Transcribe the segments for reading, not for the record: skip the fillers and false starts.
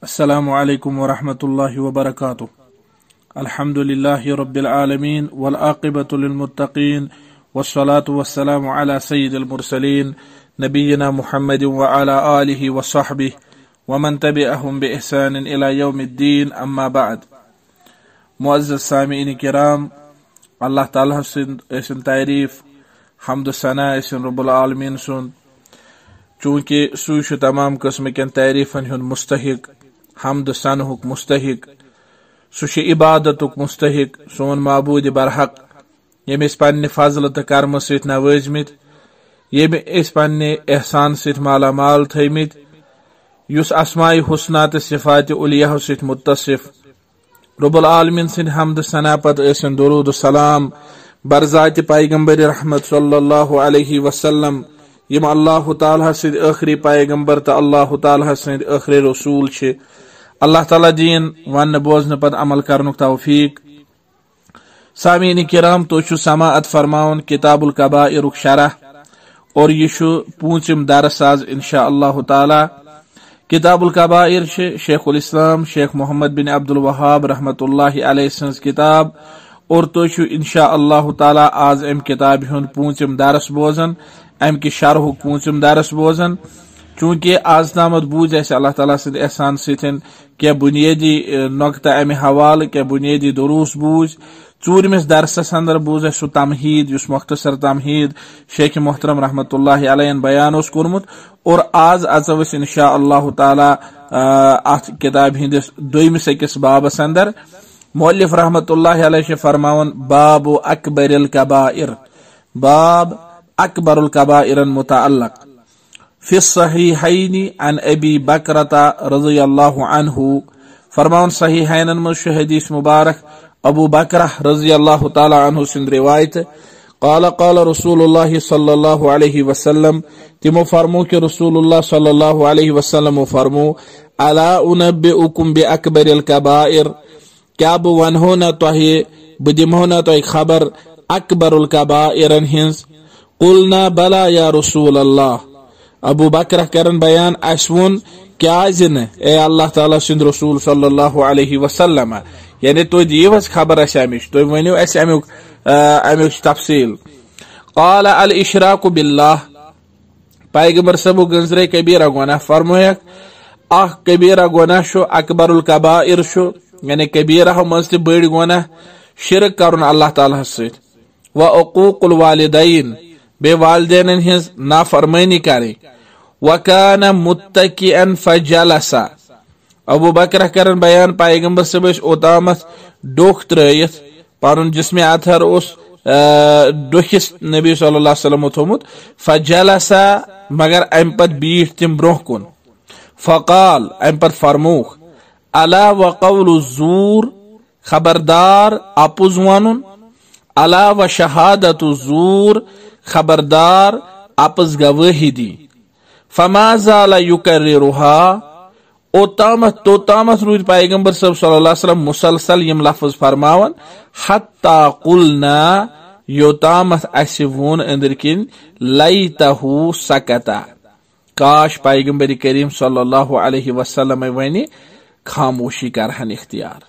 अस्सलामु अलैकुम वरहमतुल्लाहि वबरकातुह। अल्हम्दुलिल्लाहि रब्बिल आलमीन वल आक़िबतु लिल मुत्तक़ीन वस्सलातु वस्सलामु अला सय्यिदिल मुरसलीन नबिय्यिना मुहम्मदिन व अला आलिहि व सहबिहि व मन तबिअहुम बि इहसानिन इला यौमिद्दीन, अम्मा बाद। मुअज़्ज़ज़ सामिईन किराम, अल्लाह ताला सिन तारीफ हम्द सना रब्बुल आलमीन सुन, चूंकि सू तमाम किस्म के तारीफन हुन मुस्तहिक, हम्द सनहुक मुस्तहिक, सह इबादतुक मुस्तहिक, सोन माबूद बरहक, यमिस पन्ने फजल तो कर्म सत नवाजमित, यमिस पन्ने एहसान सत माला माल थमित, युस अस्माए हुस्ना तो सिफात उलिया सत मुत्तसिफ। रब्बुल आलमीन सिंद हम्द सना पत ऐसन दुरूद सलाम बरजात पैगंबर रहमत सल्लल्लाहु अलैहि वसल्लम, यम अल्लाह ताला सिंद आखिरी पैगंबर तो अल्लाह ताला सिंद आखिरी रसूल छे। अल्लाह ताला दीन वन बोजन पद अमल करनुक तौफीक। सामीन किराम, तो समाअत फरमावन किताबुल कबाइर शरह, और यह पूंचम दरस आज इंशा अल्लाह ताला। किताबुल कबाइर शेखुल इस्लाम शेख मोहम्मद बिन अब्दुल वहाब रहमतुल्लाहि अलैहि सन्स किताब, और तो इंशा अल्लाह ताला आज अम किताब हुन पूंचम दरस बोजन, अम कि शरह पूंचम दरस बोजन। चूंकि आज तामत बूझ अल्लाह ताला सिंद एहसान सतन क्या बुनियादी नुक्ता अमे हवाल, क्या बुनियादी दुरूस बूझ। चूरमिस दरसस अंदर बूझ सह तमहीद, युस मुख्तसर तमहीद शेख मोहतरम रहमतुल्लाहि अलैहि बयान ओस कोरमुत, और आज अचव इंशा अल्लाह ताला अत किताब हिंदिस दोयमिस अकिस बाबस अंदर। मुअल्लिफ रहमतुल्लाहि अलैहि फरमावन बाब अकबरुल कबाइर, बाब अकबरुल कबाइर मुतअल्लिक फी सहीहैनि अन अबी बकरता रज़ियल्लाहु अन्हु। फरमावन सहीहैन में हदीस मुबारक अबू बकरा रज़ियल्लाहु ताला अन्हु सिंद रिवायत, क़ाल क़ाल रसूलुल्लाह सल्लल्लाहु अलैहि वसल्लम, तिमो फरमो कि रसूलुल्लाह सल्लल्लाहु अलैहि वसल्लम फरमो, अला उनब्बिउकुम बि अकबरिल कबाइर, क्या बह वनहो न तोहे, बह दिमहो न तोहे खबर अकबरुल कबाइरन हिंस। कुलना बला या रसूल अल्लाह, अबू बकर करन बयान अस वोन क्या ए अल्लाह ताला सिंद रसूल सल्लल्लाहु अलैहि वसल्लम, यानी तो दीव खबर अमिश, तो वनो अमुक तफसील। क़ाल अल इशराकु बिल्लाह, पैगंबर सबू गंजरे कबीरा गुनाह फरमोयक अख कबीरा गुनाह शो अकबरुल कबाइर शो, यानी कबीरा मज त बड़ गुनाह शिरक करुन अल्लाह ताला सत, व उकूकुल वालिदैन, बे वालिदैन हिंस नाफरमानी करे। वकान मुत्तकिअन फजलसा, अबू बकर करन बयान पैगंबर सब ओतामत डोख त्रयित, पन जिसमें अथर उस डोखिस नबी सल्लल्लाहु अलैहि वसल्लम थोमुत, फजलसा मगर अम पत बीठ तिम ब्रोह कुन। फकाल अम पत फरमूख, अला व कौलु ज़ूर, खबरदार अपुज वनुन, अला व शहादतु ज़ूर, खबरदार आपस गवाही दी। फमा ज़ाला युकर्रिरुहा, ओतामत तोतामत रूद पैगंबर सल्लल्लाहु अलैहि वसल्लम मुसलसल यम लफ्ज फरमावन, हत्ता कुलना, योतामत अस वोन अंदर किन लैतहु सकता, काश पैगंबर करीम सल्लल्लाहु अलैहि वसल्लम वने खामोशी करहन इख्तियार,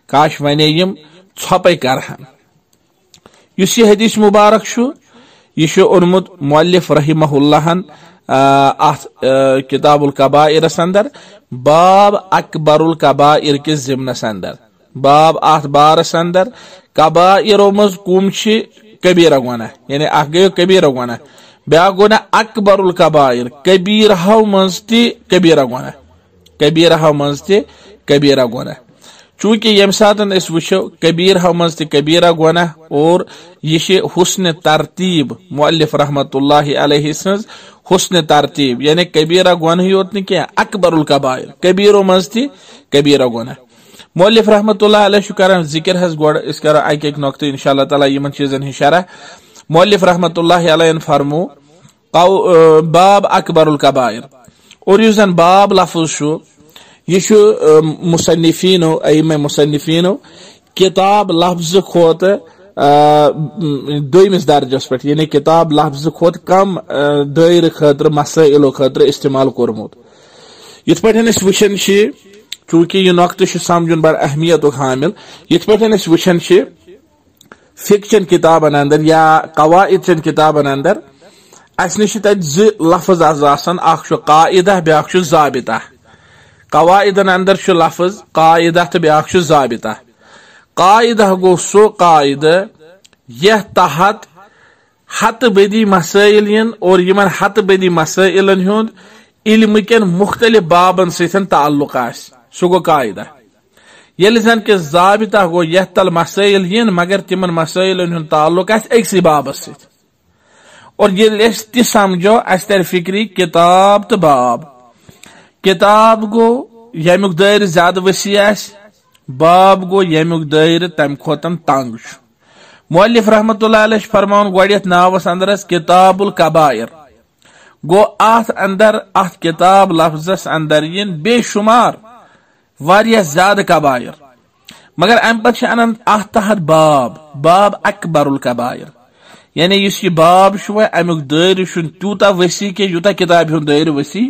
काश वने यम छपे करहन। युस यह हदीस मुबारक शु, यह ओनमुत मुअल्लिफ रहिमहुल्लाहन किताबुल कबाइर अंदर बाब अकबरुल कबाइर के जिम्नस अंदर, बाब अत बारस अंदर कबाइरो मज कुम कबीरा गुनाह, यानी अख गयो कबीरा गुनाह, ब्या गुनाह अकबरुल कबाइर, कबीरा मज ति कबीरा गुनाह, कबीरा मज ति कबीरा गुनाह। चूंकि यम सातन अस वुचो कबीरा मज ति कबीरा गुनाह, और यह हुस्न तरतीब मुअल्लिफ रहमतुल्लाहि अलैहि सन्स हुस्न तरतीब, यानी कबीरा गुनाह योत न क्या अकबरुल कबाइर, कबीरो मज ति कबीरा गुनाह। मुअल्लिफ रहमतुल्लाहि अलैहि करन जिक्र हस गोड इस कर एक नुक्ते इंशाअल्लाह ताला यमन चीजन हिं शरह। मुअल्लिफ रहमतुल्लाहि अलैहि फरमो बाब अकबरुल कबाइर, और युस जन बाब लफ्ज शो, यह मुसन्निफीनो अइम्मा मुसन्निफीनो किताब लफ्ज खोत दोयमिस दर्जस पे, यानी किताब लफ्ज खोत कम दायरे खतर मसाइलो खतर इस्तेमाल कोरमुत। युथ पे वुचन चूंकि यह नुक्तः समझुन बड़ अहमियत हामिल यथ पे वुचान फिक्चन किताबन अंदर या कवाइद किताबन अंदर अस नश लफ्ज आसान कायदा ब्या ज़ाबिता कवाइदन अंदर लफ्ज कायदा तो ब्या ज़ाबिता कायदा गो सो कायद यह तहत हत बदी मसाइल और यमन हत बदी मसाइलन हुंद इल्म केन मुख्तलिफ बाबन सतन ताल्लुक सह गो कायदा ये जन कि ज़ाबिता गो यह तल मसाइल इन मगर तिमन मसाइलन हुंद ताल्लुक अक्सी बाबस सत और ये तह समझो अस तर फिक्री किताब तो बाब किताब गो यमुक दायरे ज्यादा वसी बाब गो यमुक दायरे तम खोतन तंग मुअल्लिफ रहमतुल्लाह अलैह फरमान गोड़ियत नावस अंदर किताबुल कबायर गो अथ अंदर अथ किताब लफ्जस अंदर यन बेशुमार वारिया ज्यादा कबायर मगर अम पे अनन अथ तहत बाब बाब अकबरुल कबायर यानी इस बाब अमुक दायरे तूता वसी के यूता किताब हुंद दायरे वसी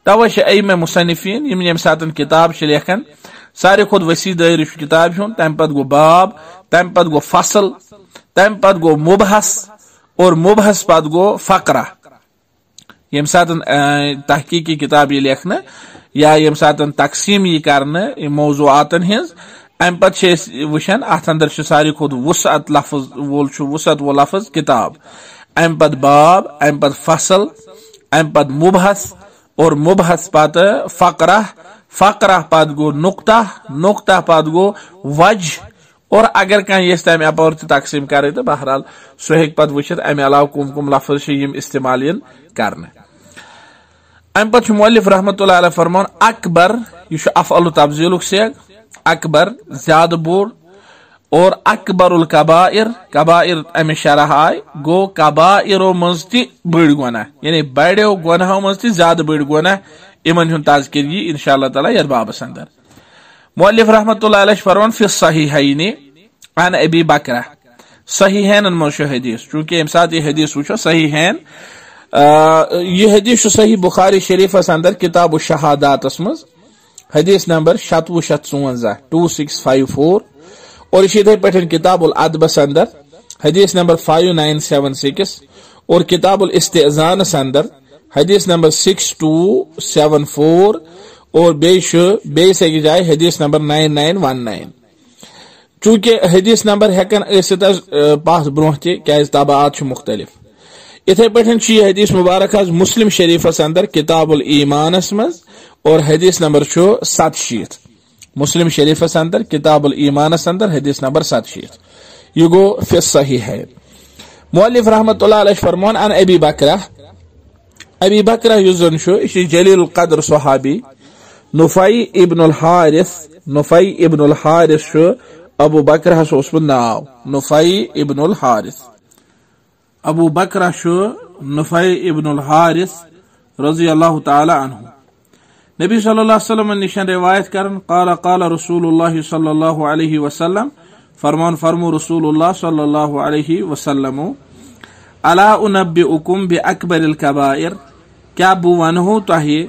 तवे अइमा मुसन्निफीन यम सातन किताब लेखन सारे खुद वसी दायरे किताब हुंद तम पत गो बाब तम पत गो फसल तम पत गो मुबहस और मुबहस पत गो फकरा यम सातन तहकीकी किताब ये लेखन या यम सातन तकसीम ये करने मौजूआतन हिंज अम पे वुचान अत अंदर सारे खुद वसअत लफ्ज वोल वसअत वो लफ्ज किताब अम पत बाब अम पत फसल अम पत मुबहस और मुबहस पत फकरा फकरा पत गो नुक्ता नुक्ता पत गो वजह और अगर कह तम अपर तकसीम करे तो बहरहाल सह हेक पत वुचित अमे अलाव कुम कुम लफ्ज इस्तेमाल करने अम पे मुअल्लिफ रहमतुल्लाह अलैह फरमान अकबर यह अफ़अल तफज़ील सेग अकबर ज्यादा बोड़ और अकबरुल कबाइर कबाइर अमे शरह आय गो कबाइरो मज बड़ गुनाह यानी बड़ो गुनाहों मज ज्यादा बड़ गुनाह इमन हुंद तज़किर यी इंशाअल्लाह ताला यथ बाबस अंदर मुअल्लिफ रहमतुल्लाह अलैह फरमान फी सहीहैन अन अबी बकरा सहीहैन मज हदीस चूंकि अम साथ यह हदीस वुचो सहीहैन यह हदीस सही बुखारी शरीफस अंदर किताब शहादातस मज हदीस नंबर 754 2654 और इसी पे किताबुल अदबस अंदर हदीस नंबर 5976 और किताबुल इस्तेज़ानस अंदर हदीस नंबर 6274 और बेस एक जाए हदीस नंबर 9919 चूंकि हदीस नंबर हेकन पास ब्रोह क्या तबात मुख्तलिफ इथे पे यह हदीस मुबारक मुस्लिम शरीफस अंदर किताबुल ईमानस मज और हदीस नंबर 700 मुस्लिम शरीफस अंदर किताबुल ईमानस अंदर हदीस नंबर 700 यह गो फिर सही है मुअल्लिफ रहमतुल्लाह अलैह फरमान अन अबी बकरा युजन जलील कद्र सहाबी नुफई इब्नुल हारिस अबू बकरा नाव नुफई इब्नुल हारिस अबू बकरा नुफई इब्नुल हारिस रज़ी अल्लाह ताला अन्हु नबी सल्लल्लाहु अलैहि वसल्लम निशान रिवायत करन क़ाला क़ाला रसूलुल्लाह सल्लल्लाहु अलैहि वसल्लम फरमान फरमू रसूलुल्लाह सल्लल्लाहु अलैहि वसल्लम अला उनब्बिउकुम बि अकबरिल कबाइर क्या बु वनहु तहे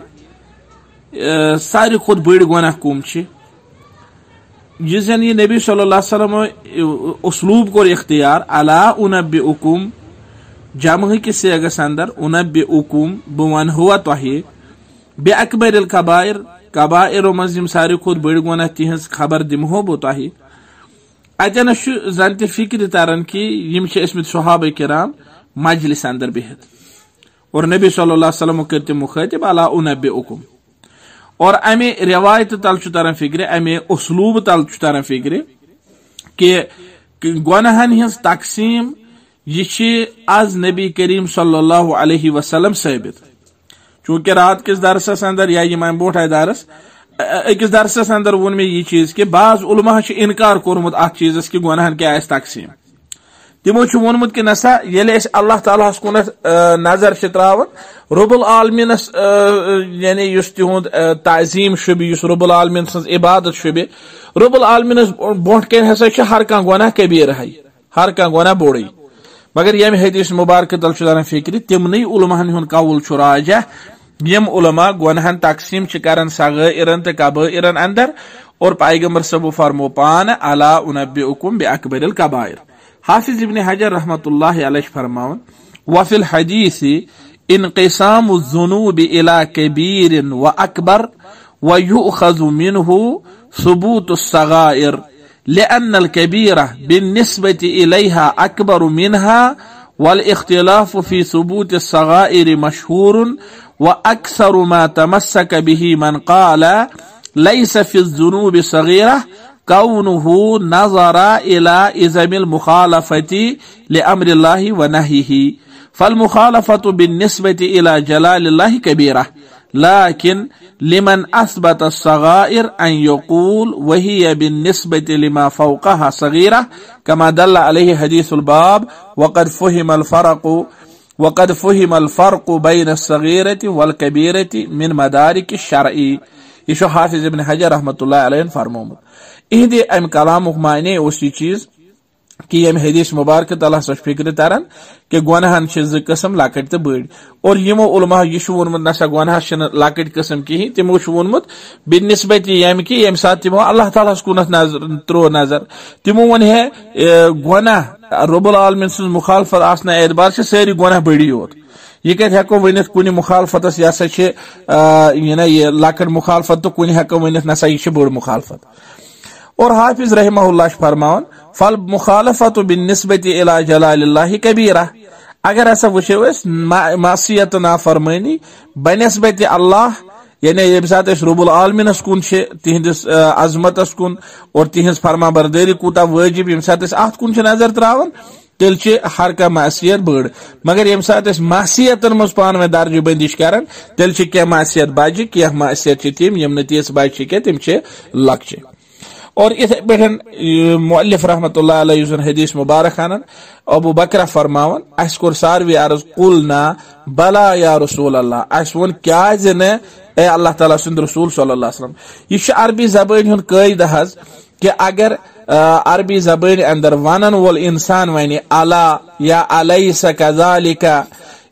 सारी खुद बड़ गुनाह कुम छ जिसन ये नबी सल्लल्लाहु अलैहि वसल्लम उसलूब को इख्तियार अला उनब्बिउकुम जमह के सेगस अंदर उनब्बिउकुम बु वनहु तहे बे अकबरिल कबाइर कबाइर मज सारी खुद बड़ गुनाह तिहज खबर दिमहो बो तहे अतन जन त फिक्र तरन कि यम इसमित सहाबा किराम मजलिस अंदर बिहत और नबी सल्लल्लाहु अलैहि वसल्लम करते मुखातिब अला उनब्बिउकुम और अमे रिवायत तल तरन फिक्र अमे उसलूब तल तरन फिक्र कि गुनाहन हिंस तकसीम यह आज नबी करीम सल्लल्लाहु अलैहि वसल्लम साबित चूंकि रात किस दरसस अंदर या यम बोट दरस अकिस दरसस अंदर वोन में यह चीज कि बाज उलमा इनकार कोरमुत अत चीजस कि गुनाहन क्या तकसीम तिमो वोनमुत कि नसा ये अल्लाह ताला कुन नजर त्रावन रब्बुल आलमीनस यानी तिहुंद ताजीम शुबि रब्बुल आलमीन सज इबादत शुबि रब्बुल आलमीनस बोट कन हसा हर कह गुनाह कबीर है हर कह गुनाह बोड़ी मगर यम हदीस मुबारक तल फिक्र तिमन उलमान हुंद कौल राजा यम उलमा गुनहन तकसीम करन सगैरन तो कबाइरन अंदर, और पैगंबर सब फरमो पान अला उनब्बिउकुम बिअकबरिल कबाइर। हाफिज इब्न हजर रहमतुल्लाहि अलैहि फरमावन वफिल हदीस इनक़िसामु ज़ुनूबि इला कबीरिन व अकबर व युअख़ज़ु मिन्हु सुबूतुस सगाइर लिअन्नल कबीरा बिन्निस्बति इलैहा अकबर मिन्हा वल इख्तिलाफ़ु फ़ी सुबूतिस सगाइर मशहूरुन व अक्सरु मा तमस्सक बिही मन क़ाल लैस फ़िज़ ज़ुनूबि सग़ीरा कौनुहु नज़रा इला इज़मिल मुखालफ़ति लिअम्रिल्लाहि व नहीही फल मुखालफ़तु बिन्निस्बति इला जलालिल्लाहि कबीरा लाकिन लिमन अस्बत सगाइर अन यक़ूल वहिय बिन्निस्बति लिमा फ़ौक़हा सग़ीरा कमा दल्ल अलैहि हदीसुल बाब वक़द फ़ुहिमल फ़र्क़ु बैन अस्सग़ीरति वल कबीरति मिन मदारिक शरई। यह हाफिज इब्न हजर रहमतुल्लाहि अलैहि फरमोमुत। इहदे अम कलामुक माने उस चीज कि यम हदीस मुबारक तला फिक्र तरन कि गुनहन ज किस्म लकट तो बड़, और यमो उलमा यह वोनमुत नसा गुनह लकट किस्म कहीं, तमो वोनमुत बिनिस्बत यम कि यम सात तमो अल्लाह ताला कुनत त्रो नजर, तमो वन है गुनह रब्बुल आलमीन सज मुखालफत आसन एतबार से सारी गुनह बड़ी योत। यह कत हेको वनित कुन मुखालफत यह यह लकट मुखालफत तो कुन हेको वनित नसा यह बड़ मुखालफत। और हाफिज रहमहुल्लाह फरमावन फल मुखालफत बिन्निस्बति इला जलालिल्लाहि कबीरा। अगर ऐसा वुचो मासियत नाफरमानी बनिस्बत अल्लाह यानी ये सात रब्बुल आलमीनस कुन तिहंदिस अजमतस कुन और तिहंज फरमा बरदारी कूता वाजिब यम सात अत कुन नजर त्रावन तेल हर कह मासियत बड़, मगर यम सात मासियतन मज पान में दर्ज बंदिश करान तेल क्या मासियत बजे क्या मासियत तम यम तीस बजे क्या तम लक्चे। और इथे पे मुअल्लिफ रहमतुल्लाह अलैहि हदीस मुबारक अनन अबू बकर फरमावन अस कोर सारवी अर्ज कुलना बला या रसूल अल्लाह, अस वोन क्या ए अल्लाह ताला सुंद रसूल सल्लल्लाहु अलैहि वसल्लम। यह अरबी जबान हुन कायदा हज कि अगर अरबी जबान अंदर वनन वोल इंसान वन अला या अलैसा कज़ालिका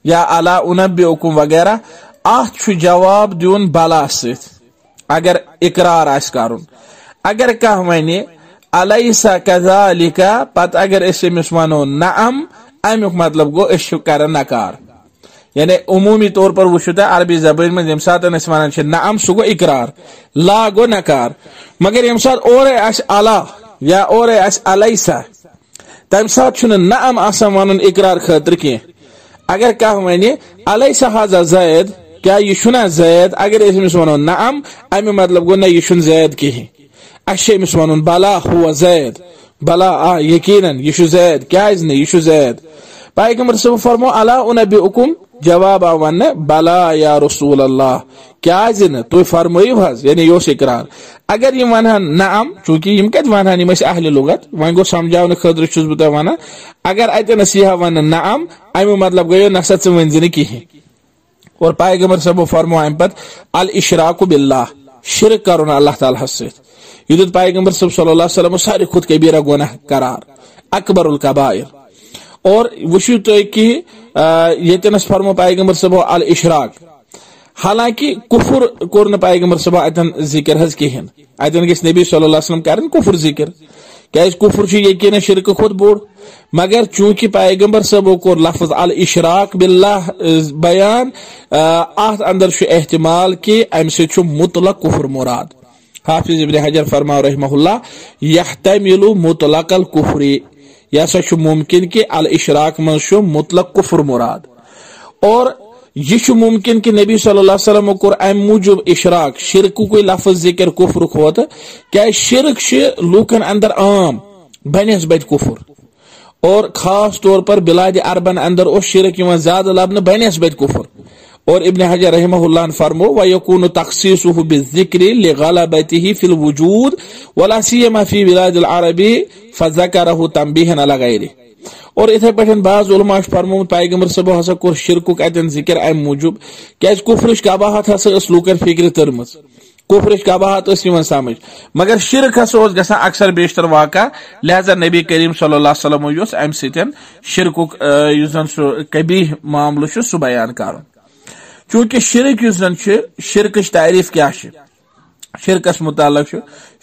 या अला उनब्बिउकुम वगैरह अत जवाब दियुन बला सत अगर इकरार आस करुन। अगर कह वन अलैसा कज़ालिका पत अगर अमिस वनो नअम अमुक मतलब गो कर नकार, यानी उमूमी तौर पर वुचो अरबी जबान में यम सात वन नअम सह गो इकरार, ला गो नकार, मगर यम सात और अला या और अलैसा तम सात नअम आसान वन इकरार खतर कह। अगर कह वन अलैसा हाजा जैद क्या यह जैद, अगर अमिस वनो नअम अमु मतलब गो न यह जैद कहीं, अमिस वन बला हुआ जैद बला यकीनन यह जैद क्या यह जैद। पैगंबर सब फरमो अला उनब्बिउकुम जवाब वन बला या रसूल अल्लाह क्या तुम फरमो हज यानी योस इकरार। अगर यम वन नअम चूंकि यम कत वन यम अहले लुगत वन गो समझाने खतर छुस बह वन अगर अतनस यह वन नअम अमु मतलब गो नसा च वन कहीं। और पैगंबर सब फरमो अम पत अल इशराकु बिल्लाह शिरक करुन अल्लाह ताला सत। यह पैगंबर सब सल्लल्लाहु अलैहि वसल्लम सारी खुद कबीरा गुनाह करार अकबरुल कबाइर। और वुचु तुम कि यतनस फरमो पैगंबर सब अल इशराक, हालांकि कुफुर कोर न पैगंबर सब अतन जिक्र हज कहें, अतन गि नबी सल्लल्लाहु अलैहि वसल्लम करन कुफुर जिक्र क्या कुफुर यकीन शिरक खुद बोड़, मगर चूंकि पैगंबर सब कोर लफ्ज अल इशराक बिल्लाह बयान अत अंदर एहतिमाल कि अम सत मुतलक कुफुर मुराद। हाफिज इब्न हजर फरमा रहमहुल्लाह यहतमिलु मुतलकल कुफरी, यह सा मुमकिन कि अल इशराक मज मुतलक कुफर मुराद। और यह मुमकिन कि नबी सल्लल्लाहु अलैहि वसल्लम कोर अम मूजूब इशराक शिरक लफ्ज जिक्र कुफर खोत क्या शिरक लूकन अंदर आम बनस्बत कुफर, और खास तौर पर बिलाद अरबन अंदर शिरक ज्यादा लबन बनस्बत कुफर। और इब्न हजर रहमहुल्लाह फरमो व यकूनु तखसीसुहु बिज़िक्रि लिग़लबतिही फिल वजूद वला सियमा फी बिलादिल अरबी फज़करहु तंबीहन अला गैरिही। और इथे पे बाज उलमा फरमो पैगंबर सब हसा कोर शिरकुक अतन जिक्र अम मूजूब क्या कुफरिश कबाहत हसा लूकन फिक्र तरम, कुफरिश कबाहत समझ, मगर शिरक हसा गसा अक्सर बेशतर वाक़ा, लिहाजा नबी करीम सल्लल्लाहु अलैहि वसल्लम योस अम सतन शिरकुक कबीह मामल सह बयान कर। चूंकि शिरक शिरक तारीफ क्या शिरकस मुतालिक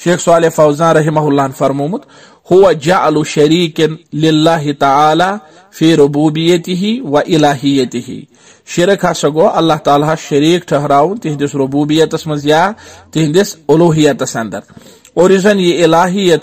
शेख सालेह फौजान रहमहुल्लाह फरमोमुत हुवा जअलु शरीकन लिल्लाहि तआला फी रुबूबियतिही व इलाहियतिही। शिरक हसा गो अल्लाह ताला शरीक ठहराउन तिहदिस रुबूबियतस मज या तिहदिस उलूहियतस अंदर। और ये इलाहियत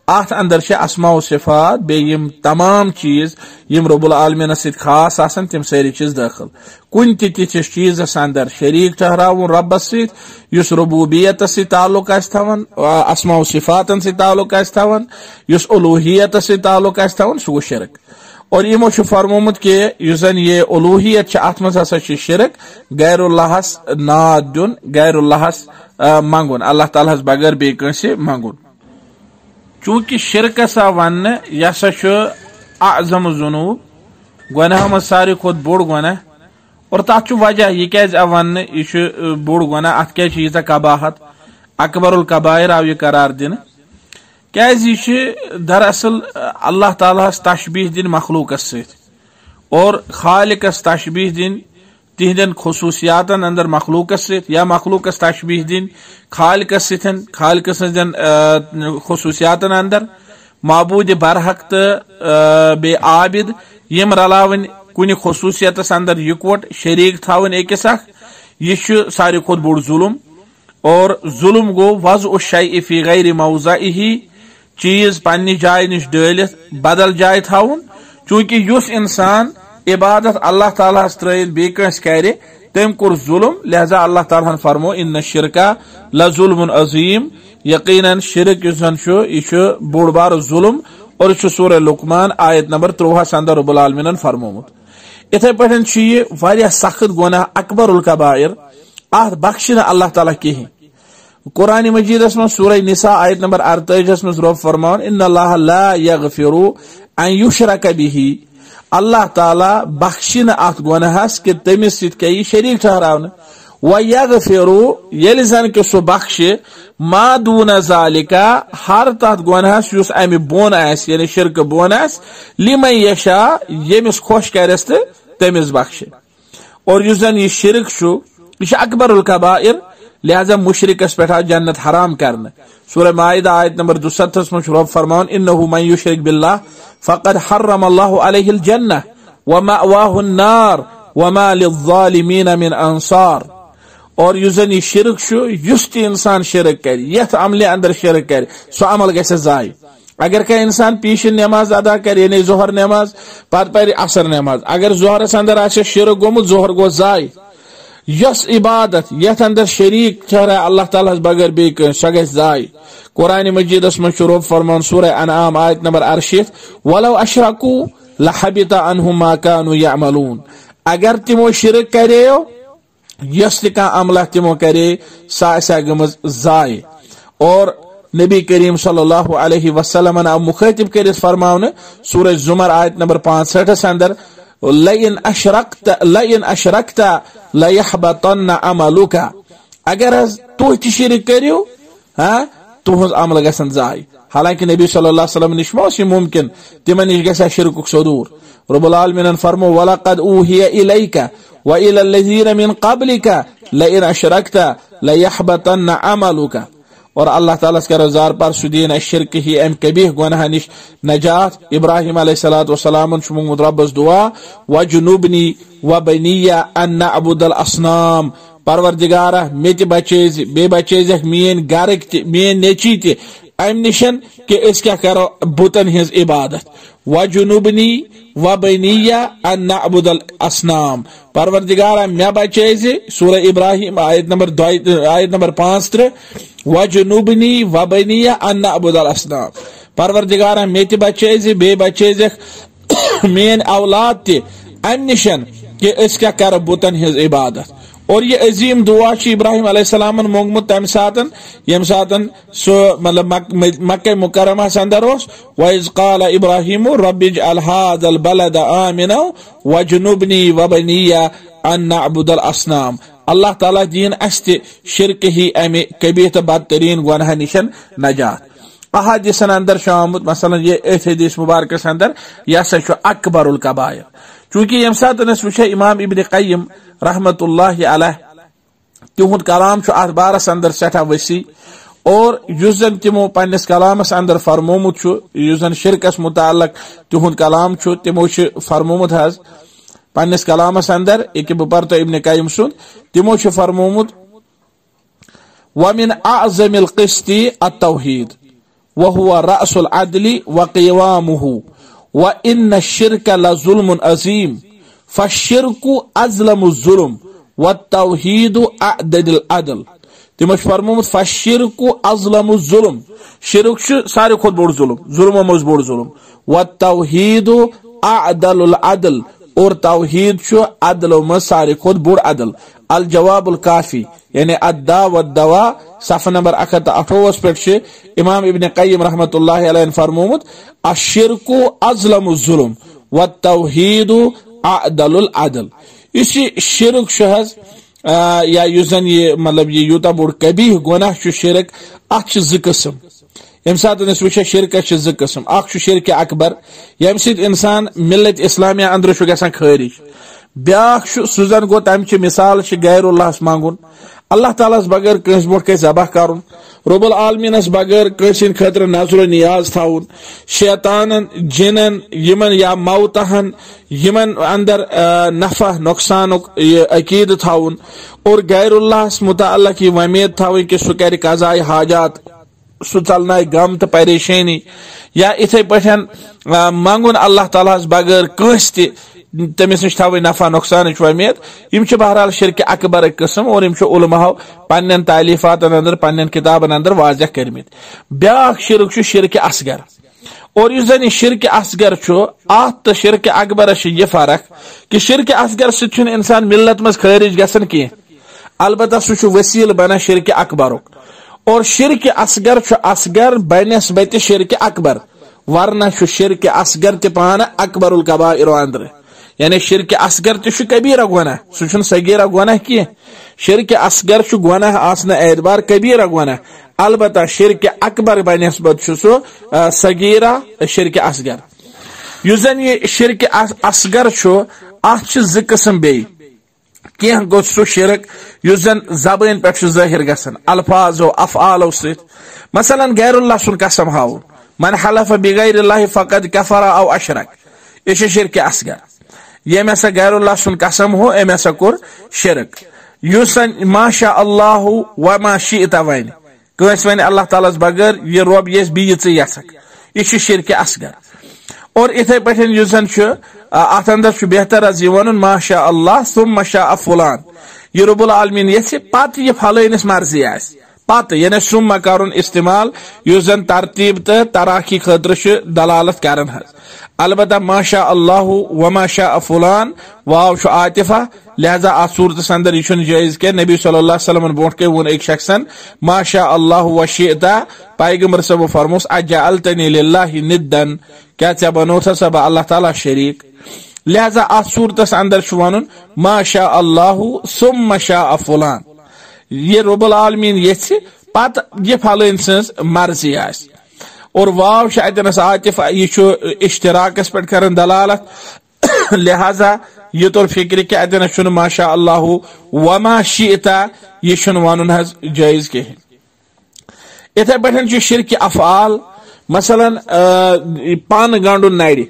अत अंदर अस्मा व सिफात बे यम तमाम चीज यम रब्बुल आलमीन सत खास आसन तिम सारी चीज दाखिल। कुन तिथिस चीजस अंदर शरीक ठहराउन रब्बस सत युस रुबूबियतस सत ताल्लुक आस थवन, अस्मा व सिफातन सत ताल्लुक आस थवन, युस उलूहियतस सत ताल्लुक आस थवन, सु गो शिरक। और यमो फरमोमुत कि युसन ये उलूहियत अत मज हसा शिरक गैरुल्लाहस नाद दुन, गैरुल्लाहस मंगुन, अल्लाह तालाहस बगैर बे कंसे मंगुन। चूंकि शिरक सा वन यह आज़म जुनूब गुनाह में सारी खुद बोड़ गुनाह। और तथ वजह यह क्या वन यह बोड़ गुनाह, अत क्या यीजा कबाहत अकबरुल कबायर आव यह करार दिन क्या दरअसल अल्लाह ताला तशबीह दिन मखलूकस सत और खालिकस तशबीह दिन तिहदन खुसूसियातन अंदर मखलूकस सत या मखलूकस तशबीह दिन खालिकस सतन खालिकस खुसूसियातन अंदर माबूद बरहक तो बे आबिद यम रलावन कुन खुसूसियतस अंदर यकवट शरीक थावन अकिस अख, यह सारी खुद बोड़ जुल्म। और जुल्म गो वज़उ शैइ फी गैरि मौज़इही, चीज पन्नी जाय निश डालित बदल जाय थावन। चूंकि युस इंसान इबादत अल्लाह ताला त्रयित बे कंस करे तम कोर जुल्म, लिहाजा अल्लाह ताला फरमो इन्न शिरका लजुल्मुन अजीम, यकीनन शिरक यह बोड़ बार जुल्म। और यह सूरह लुकमान आयत नंबर 53 अंदर रब्बुल आलमीन फरमोमुत। इथे पठन यह वारिया सख्त गुनाह अकबरुल कबायर, अत बख्श अल्लाह ताला कहीं। कुरान मजीदस में सूरह निसा आयत नंबर 48 में रब फरमान इन्नल्लाह ला यगफिरु अन युशरक बिही, अल्लाह ताला बख्शिन अत गुनाहस कि तमिस सत कई शरीक ठहरावन, व यगफिरु यलि जन कि सु बख्श मा दून ज़ालिका हर तथ गुनाहस युस अमि बोन आस यानी शिरक बोन आस, लिमन यशा यमिस खुश करस तो तमिस बख्श। और युस जन यह शिरक यह अकबरुल कबायर, लिहाजा मुशरिकस पे जन्नत हराम करना। सूरह माइदा आयत नंबर 72 में रब फरमान इन्नहु मन युशरिक बिल्लाह फक़द हर्रमल्लाहु अलैहिल जन्नह व मअवाहुन नार व मा लिज़्ज़ालिमीन मिन अंसार। और युजन यह शिरक युस ति इंसान शिरक कर यथ अमले अंदर शिरक कर सो अमल गसे जाय। अगर कह इंसान पीश नमाज अदा कर यानी जोहर नमाज पत पर असर नमाज, अगर जोहरस अंदर आ शिरक गोमुत जोहर गो जाय। यस इबादत यथ अंदर शरीक ठहरा अल्लाह ताला बगैर बे सो गस जाय। कुरान मजीदस में रब फरमान सूरह अनआम आयत नंबर 68 वलौ अशरकू लहबिता अन्हुम मा कानू यअमलून, अगर तिमो शिरक करेयो यस का अमला तिमो करे सा गमज जाय। और नबी करीम सल्लल्लाहु अलैहि वसल्लम ने मुखातिब कर फरमावन सूरह जुमर आयत नंबर 65 अंदर लइन अशरकता लयहबतन्न अमलुका, अगर तुह शिरक करियो तुहज अमल गसन जाय। हालांकि नबी सल्लल्लाहु अलैहि वसल्लम निश मौसी मुमकिन तिमन निश गसा शिरकुक सदूर। रब्बुल आलमीन फरमो वलक़द ऊहिया इलैका व इलल लज़ीना मिन क़ब्लिका लइन अशरकता लयहबतन्न अमलुका। और अल्लाह ताला के रज़ार पर सुदीन शिरक ही अम कबीह गुनाह निश नजात। इब्राहिम अलैहिस्सलातु वस्सलाम शुमुद रब्बस दुआ वजुनुबनी व बनिया अन नअबुदल असनाम, परवरदिगारा मेत बचेज बे बचेज मेन गरक मेन नेची ते अम निशन कि अस क्या करो बुतन हिज इबादत। वजुनुबनी व बनिया अन नअबुदल असनाम, परवरदिगारा मे बचेज सूरह इब्राहिम आयत नंबर 35 वजुनुबनी व बनिया अन नअबुदल असनाम, परवरदिगारा मेत बचेज बे बचेज मेन औलाद ते अम निशन कि अस क्या करो बुतन हिज इबादत। और ये अजीम दुआ इब्राहिम अलैहिस्सलाम मोंगमुत तम सातन यम सातन सो मतलब मक्का मुकर्रमा अंदर वइज़ क़ाल इब्राहिम रब्बिजअल हाज़ल बलद आमिना वजुनुबनी व बनिया अन नअबुदल असनाम। अल्लाह ताला दीन अस्ति शिरक ही अमे कबीह तो बदतरीन गुनाह निशन नजात। अहादीसन अंदर शामुत मसलन ये हदीस मुबारक अंदर यह अकबरुल कबायर। चूंकि यम सात वुच इमाम इब्न क़य्यिम रहमतुल्लाहि अलैह तिहुंद कलाम अथ बारस अंदर सठा वसी और युस जन तिमो पन्निस कलामस अंदर फरमोमुत युस जन शिरकस मुताल्लक तिहुंद कलाम तिमो फरमोमुत हज पन्निस कलामस अंदर एक पर तो इब्न कायिम सुन तिमो फरमोमुत वमिन अअज़मिल क़िस्ति अत-तौहीद वहुवा रअसुल अदली व क़िवामुहु व इन्न शिर्क लज़ुल्मुन अज़ीम फश्शिर्कु अज़लमु ज़ुल्म व तौहीदु अअदल अदल तिमो फरमोमुत फश्शिर्कु अज़लमु ज़ुल्म शिर्क सारे खुद बोड़ जुल्म जुल्म मज बोड़ जुल्म व तौहीदु अअदल अदल और तौहीद अदल मज सारे खुद बोड़ अदल अल जवाबुल काफी यानी अद्दा व दवा सफ़ा नंबर 128 पे इमाम इब्न क़य्यिम रहमतुल्लाहि अलैहि फरमोमुत अश्शिर्कु अज़लमु ज़ुल्म व तौहीदु अअदलुल अदल इसी शिर्क शहज या युजन ये मतलब ये यूता बोड़ कबीह गुनाह शिर्क अच ज किस्म यम सात वो शिरक ज किस्म अख शिरक अकबर यम सद इंसान मिल्लत इस्लामिया अंदर गसान खारिज ब्याख सुजन गो तम मिसाल गैरुल्लाह मांगुन अल्लाह ताला बगैर कंस बोट कह जबह करुन रब्बुल आलमीनस बगैर कंस खतर नजर नियाज थाउन शैतानन जिनन यमन या मौतहन यमन अंदर नफा नुकसानुक अकीद थाउन और गैरुल्लाह मुताल्लिक ये उम्मीद थाउन कि सह कर कज़ाए हाजात सह चलना गम तो परेशानी या इथे पठन मांगुन अल्लाह ताला बगैर कंस तमिस नश थवे नफा नुकसान उम्मीद यम बहरहाल शिरक अकबर किस्म और यम उलमाओ पन्न तालीफातन अंदर पन्न किताबन अंदर वाज़ह करमित ब्याख शिरक शिरक असगर और युस जन शिरक असगर तो शिरक अकबर यह फर्क कि शिरक असगर सह इंसान मिल्लत मज खारिज गसन कह अलबत्ता सह वसील बना शिरक अकबरुक और शिरक असगर बनस्बत शिरक अकबर वरना शिरक असगर पान अकबरुल कबाइर अंदर यानी शिरक असगर कबीरा गुनाह सह सगीरा गुनाह कह शिरक असगर गुनाह आसन एतबार कबीरा गुनाह अलबत्ता शिरक अकबर बनस्बत सह सगीरा शिरक असगर युस जन ये शिरक असगर अत ज किस्म बे कह गो सह शिरक युस जन ज़बान पे ज़ाहिर गसन अल्फाजो अफ़आलो सत मसलन गैरुल्लाह सुन कसम हाउन मन हलफ बिगैरिल्लाहि फ़क़द कफ़रा औ अशरक यह शिरक असगर यम हसा गैरुल्लाह सुन कसम हो अम हसा कोर शिरक युस माशा अल्लाहु व मा शिअता वन कस वन अल्लाह ताला बगैर ये रब ये बी यसक यह शिरक असगर और इथे पे युस अत अंदर बेहतर वन माशा अल्लाह सुम्मा शाअ फुलान यह रब्बुल आलमीन ये पत यह फलानिस मर्जी आस पत यानी सुम्मा करुन इस्तेमाल युस जन तरतीब तो तराखी खतर दलालत करन हज अलबत्ता माशा अल्लाहु व माशा फुलान वाव आतिफा लिहाजा अत सूरत अंदर यह जायज कह नबी सल्लल्लाहु अलैहि वसल्लम ब्रोट के वो एक शख्सन माशा अल्लाहु व शिअता पैगंबर सब फरमोस अजअलतनी लिल्लाहि निद्दन क्या चे बनोथा सब अल्लाह ताला शरीक लिहाजा अत सूरत अंदर वन माशा अल्लाहु सुम्मा शाअ फुलान ये रब्बुल आलमीन ये पत यह फलान सज मर्जी आस और वाव अतनस आतिफ यह इश्तराकस पे कर दलालत लिहाजा यह तौर फिक्र कि अतनस माशा अल्लाहु वमा शिअता यह वन जायज कह इथे पे शिरक अफ़आल मसलन पान गांडुन नड़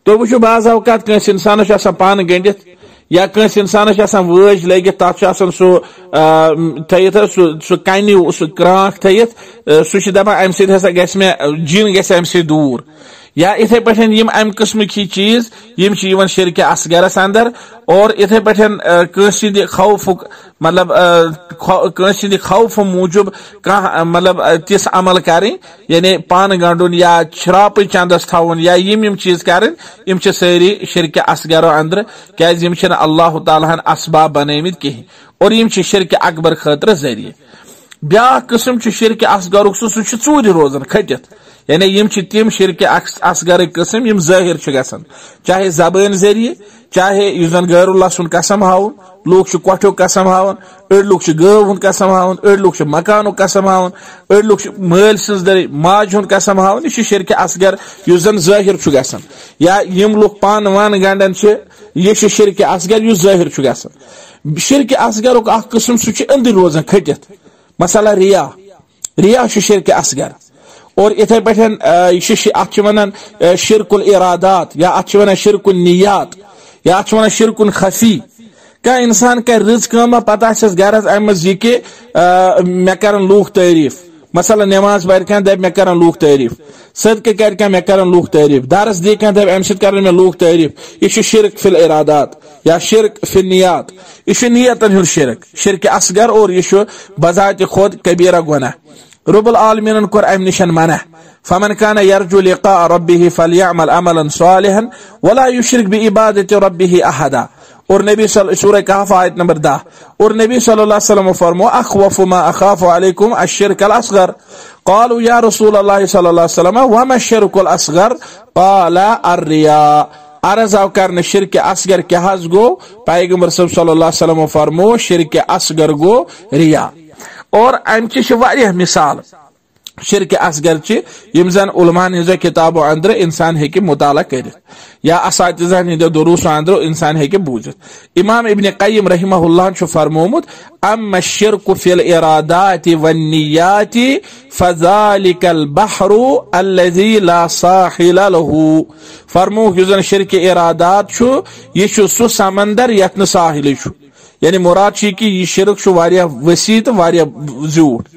तो वो बाज़ अवकात कंस इंसानस पान गंडित या कंस इंसानस वज लगित तथ थत सह कन सह क्रांक थत सह दपान अम ससा गस मे जिन गस अम सत दूर या इथे पे अम किस्म की चीज यम शिरक असगरस अंदर और इथे पे कंद खौफुक मतलब कंद खौफ मूजूब कह मतलब तिस अमल करें यानी पान गंडुन या शराप चंदस थवन या यम चीज करें सारी शिरक असगरो अंदर क्या अल्लाह ताला असबाब बनमित कह और यम शिरक अकबर खतर जरिए ब्या किस्म शिरक असगरुक सह चूर रोजान खटित यानी यम तिम शिरक असगर किस्म यम जाहिर गसान, चाहे जबान जरिए, चाहे युजन गैरुल्लाह सुन कसम हावन, लोग कोठो कसम हावन, अड़ लोग गव हुंद कसम हावन, अड़ लोग मकानो कसम हावन, अड़ लोग माल सज माज हुंद कसम हावन। यह शिरक असगर युजन जाहिर गसान, या यम लोग पान वान गंडन यह शिरक असगर युस जाहिर गसान। शिरक असगर किस्म सह अंदर रोजान खटित, मसला रिया, रिया शिरक असगर। और इथे पे अत वन शिरकुल इरादात, या अत वन शिरकुल नियात, या अत वन शिरकुल खफी। क्या इंसान कर रज कम पता गरज अम यह कि मे कर लूख तारीफ, मसला नमाज पर दप मे कर लूख तारीफ, सदक़े कर मे कर लूख तारीफ, दरस दी दप अम सर मे लूख तारीफ। यह शिरक फिल इरादात या शिरक फिल नियात, यह नियतन हुंद शिरक, शिरक असगर, और यह बजात खुद कबीरा गुनाह। रब्बुल आलमीन कोर अम निशन मना, फमन कान यरजू लिका रब्बिही फलयअमल अमलन सालिहन वला युशरिक बिइबादति रब्बिही अहदा। और नबी सूरह कहफ आयत नंबर 10, और नबी सल्लल्लाहु अलैहि वसल्लम फरमाया अखवफु मा अखाफु अलैकुम अश्शिरक अलअसगर। क़ालू या रसूलल्लाह सल्लल्लाहु अलैहि वसल्लम वमा अश्शिरकुल असगर? क़ाला अर्रिया। अर्ज आव कर शिरक असगर क्या गो? पैगंबर सल्लल्लाहु अलैहि वसल्लम फरमाया शिरक असगर गो रिया। और अमचि वारिया मिसाल शिरक असगर यम जन उलमान हिंदो किताबों अंदर इंसान हेकि मुताला कर, या असातिज़ान हिंदो दुरूस अंदर इंसान हेकि बूझित। इमाम इब्न क़य्यिम रहमहुल्लाह फरमोमुत अम्मा शिरकु फिल इरादाति वन्नियाति फज़ालिकल बहरु अल्लज़ी ला साहिल लहु। फरमो युजन शिरक इरादात यह सु समंदर यत न साहिल, यानी मुराद कि यह शिरक वारिया वसी तो वारिया ज़्यूठ।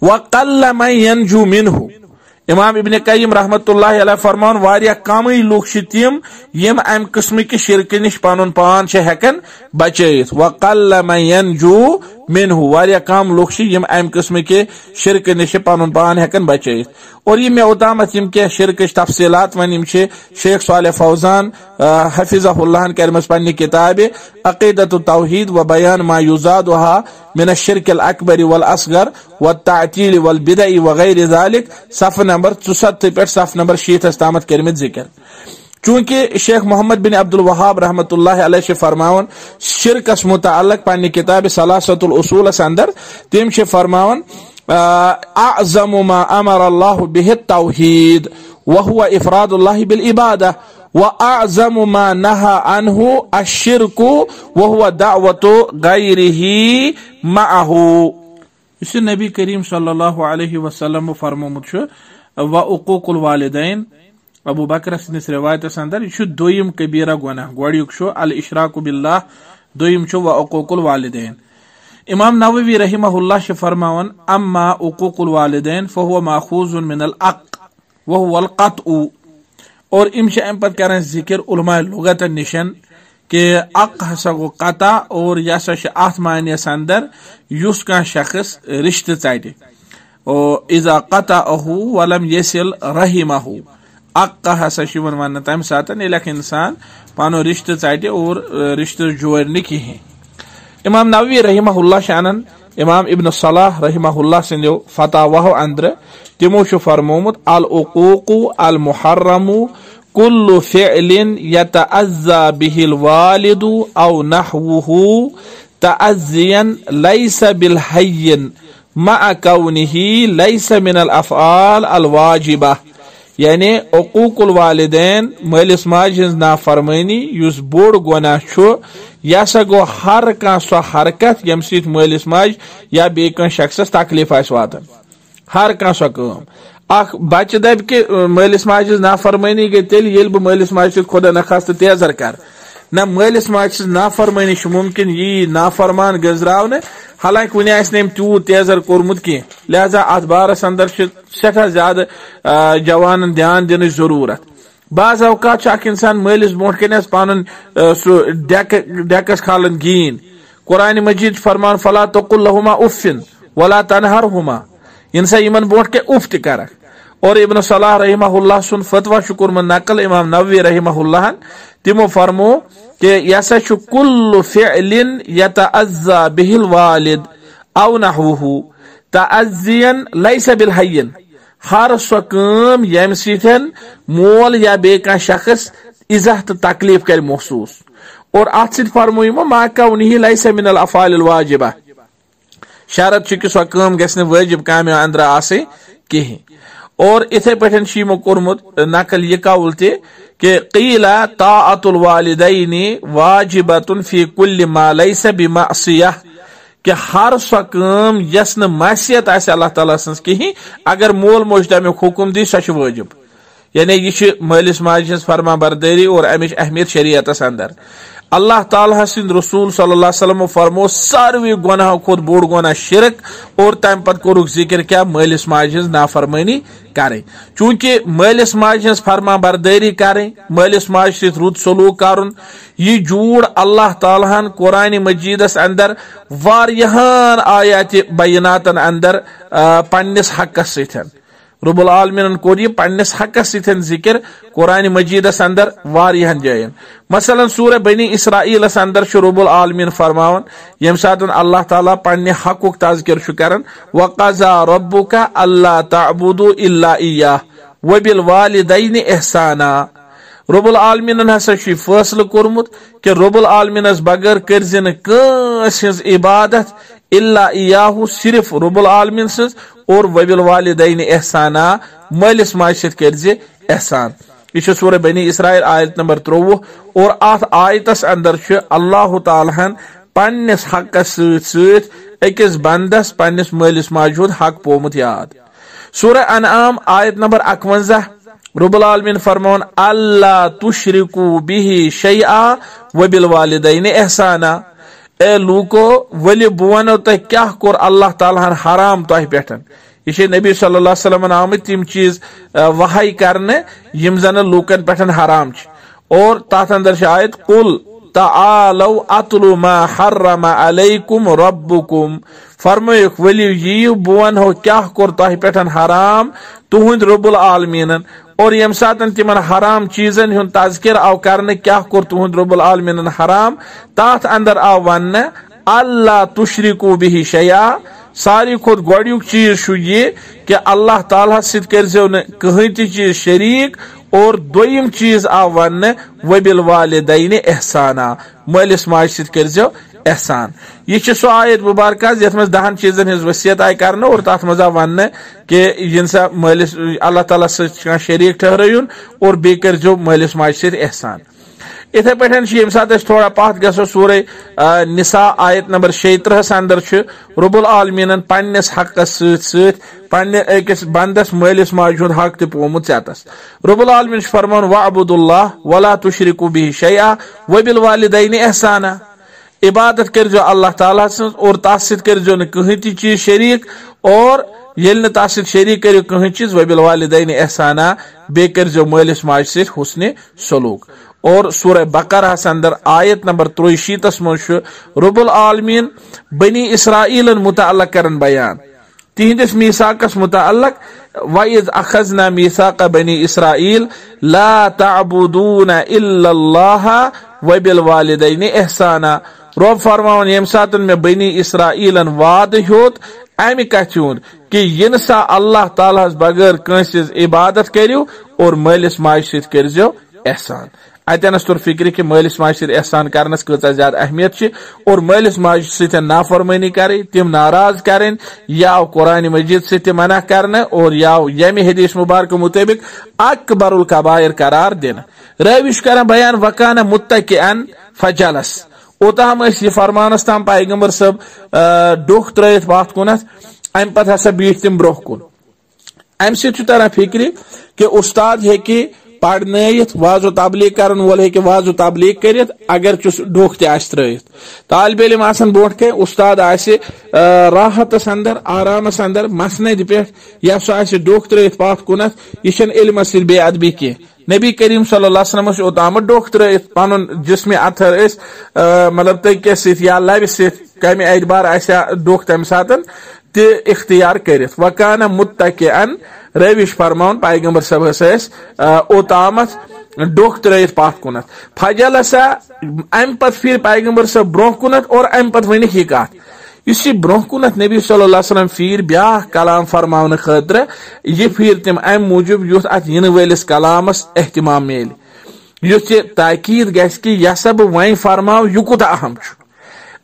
वक़ल्ल मन यंजू मिन्हु। इमाम इब्न क़य्यिम रहमतुल्लाहि अलैहि फरमान वारिया कम लोग तिम यम अम किस्म कि शिरक निश पनुन पान हेकन बचयित। वक़ल्ल मन यंजू मिन्हु, वारिया कम लोग यम अम किस्म के शिरक निश पनुन पान हेकन बचयित। और यह मे ओतामत यम के शिरक तफसीलात वन शेख सालिह फौजान हफिज़हुल्लाह करमस पन्नी किताब अक़ीदतुत तौहीद व बयान मा युज़ादुहा मिन अश्शिरकिल अकबर वल असगर व तातील वल बिदअ व गैर ज़ालिक सफ़ नंबर 64 पे सफ़ नंबर 86 तामत करमित जिक्र। चूंकि शेख मोहम्मद बिन अब्दुल वहाब रहमतुल्लाहि अलैहि फरमावन शिरकस मुतअल्लिक़ पन्नी किताब सलासतुल उसूल अंदर तम फरमावन अअज़मु मा अमर अल्लाहु बिहि तौहीद व हुवा इफ़रादुल्लाहि बिल इबादह व अअज़मु मा नहा अन्हु अश्शिरकु व हुवा दाअवतु गैरिही मअहु। इस नबी करीम सल्लल्लाहु अलैहि वसल्लम फरमोमुत व उक़ूक़ुल वालिदैन अबू बकर सनिस रिवायत अंदर यह दोयम कबीरा गुनाह, गोड़युक अल इशराकु बिल्लाह, दोयम व उक़ूक़ुल वालिदैन। इमाम नववी रहमहुल्लाह फरमावन अम्मा उक़ूक़ुल वालिदैन फहुवा माख़ूज़ुन मिनल अक़ व हुवल क़त्उ। और इम पर कर जिक्र उलमा लुगत निशन के अक़ हसा गो कता, और यह अत मानियस अंदर युस का शख्स रिश्ते चाटे, और इज़ा क़तअहु वलम यसिल रहिमहु। अक़ हसा वन तम सात इंसान पानो रिश्ते चाटे और रिश्ते जोड़ न कहें। इमाम नववी रहमहुल्लाह शानन इमाम इब्न सलाह रहमहुल्लाह सिंदो फतावाह अंदर तिमो फरमोमुत अल उक़ूक़ु अल मुहर्रमु कुल्लु फ़िअलिन यतअज़्ज़ा बिहिल वालिदु औ नहवुहु तअज़्ज़ियन लैसा बिल हय्यिन मअ कौनिही लैसा मिनल अफ़आल अल वाजिबा। यानी उक़ूक़ुल वालिदैन मालिस माज हिंज नाफरमानी युस बोड़ गुनाह यह सा गो हर कह सो हरकत यम सत मालिस माज या बे शख्सस तकलीफ वातान, हर कह सो कम। अख बच्चे दप कि मालिस माज नाफरमानी गई तेल ये बह मालिस माज खुदा न खास्त तेजर कर, न मालिस माज नाफरमानी मुमकिन यी नाफरमान गजरावन, हालांकि वन आम तूत तेजर कोर्मुत कह, लिहाजा अत बारस अंदर सठा ज्यादा जवान ध्यान दिन जरूरत। बाज अवकात अख इंसान मालिस ब्रोह कन पन डेकस खालन गीन। कुरान मजीद फरमान फला तकुल लहुमा उफ़्फ़िन वला तनहरहुमा, इंसान यमन ब्रोह के उफ त कर। और इब्न सलाह रहमहुल्लाह सुन फतवा शुकुरमन नकल इमाम नववी रहमहुल्लाह तिमो फरमो कि यसा कुल्लु फ़िअलिन यतअज़्ज़ा बिहिल वालिद औ नहवुहु तअज़्ज़ियन लैसा बिल हय्यिन। हर सो काम यम सिथन मोल या बे का शख्स इज़्ज़त तो तकलीफ कर महसूस। और अत सित फरमोयमो मा कौनिही लैसा मिनल अफ़ालिल वाजिबा, शरत छ कि सो काम गस्न वाजिब काम अंदर आसे कहीं। और इथे पठन शीमो कोरमुत नकल ये कौल ते कि क़ीला ताअतुल वालिदैनि वाजिबतुन फी कुल्लि मा लैसा बिमासिया, कि हर सो काम यस न मासियत आसे अल्लाह ताला सन्स कहीं, अगर मोल मोज तमिक हुकुम दी सो वाजिब। यानी यह मालिस माज फरमा बरदारी और अमिच अहमियत शरीयतस अंदर। अल्लाह ताला सिंद रसूल सल्लल्लाहु अलैहि वसल्लम फरमो सारवी गुनाह खुद बोड़ गुनाह शिरक, और तम पत कोरुक जिक्र क्या मालिस माज नाफरमानी करें। चूंकि मालिस माज फरमा बरदारी करें, मालिस माज सत रुत सलूक करुन, यह जूड़ अल्लाह ताला कुरान मजीदस अंदर वारियाहान आयात बयनातन अंदर पन्निस हकस सतन। रब्बुल आलमीन कोर यह पन्निस हकस सतन जिक्र कुरान मजीदस अंदर वारियाहन जायन। मसलन सूरह बनी इसराइलस अंदर रब्बुल आलमीन फरमावन यम सातन अल्लाह ताला पन्ने हकुक तज़किर करन, वक़ज़ा रब्बुका अल्ला तअबुदु इल्ला इय्याह व बिल वालिदैनि इहसाना। रब्बुल आलमीन हसा फैसला कोरमुत कि रब्बुल आलमीन बगैर कर्जिन कांस हिंज इबादत इल्ला इय्याहु, सिर्फ रब्बुल आलमीन सन्स, और वबिल वालिदैनि इहसाना, मालिस माज सत कर्जे एहसान। यह सूरह बनी इसराइल आयत नंबर 53। और अत आयतस अंदर अल्लाह ताला पन्निस हकस सत अकिस बंदस पन्निस मालिस माज हुंद हक पोमुत याद। सूरह अनआम आयत नंबर 51 रब्बुल आलमीन फरमान अल्ला तुश्रिकू बिही शैआ व बिल वालिदैनि इहसाना। ए लूको वली बुवनो तह क्या कोर अल्लाह ताला हराम तह पेठन। यह नबी सल्लल्लाहु अलैहि वसल्लम आमत तिम चीज वहाई करने यम जन लूकन पेठन हराम छ। और तथ अंदर आयत कुल तालौ अतलु मा हर्रम अलैकुम रब्बुकुम, फरमायुक वली यीयु बुवन हो क्या कोर तह पेठन हराम तुहुंद रब्बुल आलमीन। और यम सातन तिमन हराम चीजन हुन तज़किर आव करने क्या कोर तुहुंद रब्बुल आलमीन हराम, तथ अंदर आव वन अल्ला तुश्रिकू बिही शैआ। सारी खुद गोड़ुक चीज ये कि अल्लाह ताला सित करजो न कहीं ती चीज शरीक। और दोयम चीज आव वन वबिल वालिदैनि इहसाना, मालिस माज सित करजो एहसान। यह सो आयत मुबारक ये 10 चीजन हिज वसीयत आय कर, और तथ मज वन कि यिनसा मालिस अल्लाह ताला सत शरीक ठहरुन और बे करजो मालिस माज सित एहसान। इथे पे यम सात थोड़ा पथ गो सूरह निसा आयत नंबर 36 अंदर रब्बुल आलमीन पन्निस हकस सत पन्ने अकिस बंदस मालिस माज हुंद हक त पोमुत चतस। रब्बुल आलमीन फरमान वअबुदुल्लाह वला तुश्रिकू बिही शैआ व बिल वालिदैनि इहसाना। इबादत करजो अल्लाह ताला सन्स और तस सित करजो न कहीं ती चीज शरीक, और येल न तस सित शरीक करियो कहीं चीज वबिल वालिदैनि इहसाना, बे करजो मालिस माज सित हुस्ने सलूक। और सूरह बकरा अंदर आयत नंबर 63 मज रब्बुल आलमीन बनी इसराइलन मुतअल्लिक करन बयान तिहंदिस मीसाकस मुतअल्लिक वइज़ अखज़ना मीसाक बनी इसराइल ला तअबुदून इल्लल्लाह व बिल वालिदैनि इहसाना। रब फरमान यम सातन में बनी इसराइलन वाद होत अमि कथ हुंद कि यिनसा अल्लाह ताला बगैर कंसिस इबादत करियो और मालिस माज सित करजो एहसान। अतनस तुर फिक्र कि मालिस माज सित एहसान करनस कचा ज्यादा अहमियत छ, और मालिस माज सित नाफरमानी करे तिम नाराज करें या कुरान मजीद से मना करना, और या यमी हदीस मुबारक मुताबिक अकबरुल कबायर करार देना। रविश कर बयान वकाना मुत्तकिअन फजलस, ओताम यह फरमानस ताम पैगंबर सब डोख त्रयित बात कुनत अम पत हसा बीठ तिम ब्रोह कुन। अम तरह फिक्र कि उस्ताद है कि पढ़नयित वाजो तबलीग करन वोल है कि वाजो तबलीग करित अगर चुस डोख तस त्रयित। तालिब इल्म आसन ब्रोट के उस्ताद आसे राहतस अंदर आरामस अंदर मसनद पे या सो आसे डोख त्रयित पाथ कुनत, यह इल्म सित बेअदबी कह। नबी करीम सल्लल्लाहु अलैहि वसल्लम ओताम डोख त्रयित पन जिस्म अथर मतलब तक या लबि सित कम एतबार आसा डोख तम सातन ते इख्तियार करित। वकाना मुत्तकिअन रविश फरमान पैगंबर सब ओतामत डोख त्रयित पाथ कुनत। फजल अम पत फिर पैगंबर सब ब्रोह कुनत और अम पत वन यह कत इस ब्रोह कुन नबी सल्लल्लाहु अलैहि वसल्लम फिर ब्या कलाम फरमावन खतर यह फिर तम अम मूजूब युथ अत इन वलिस कलामस एहतिमाम मेल युथ ताकीद गस कि यह सब वह फरमाव यह कुत अहम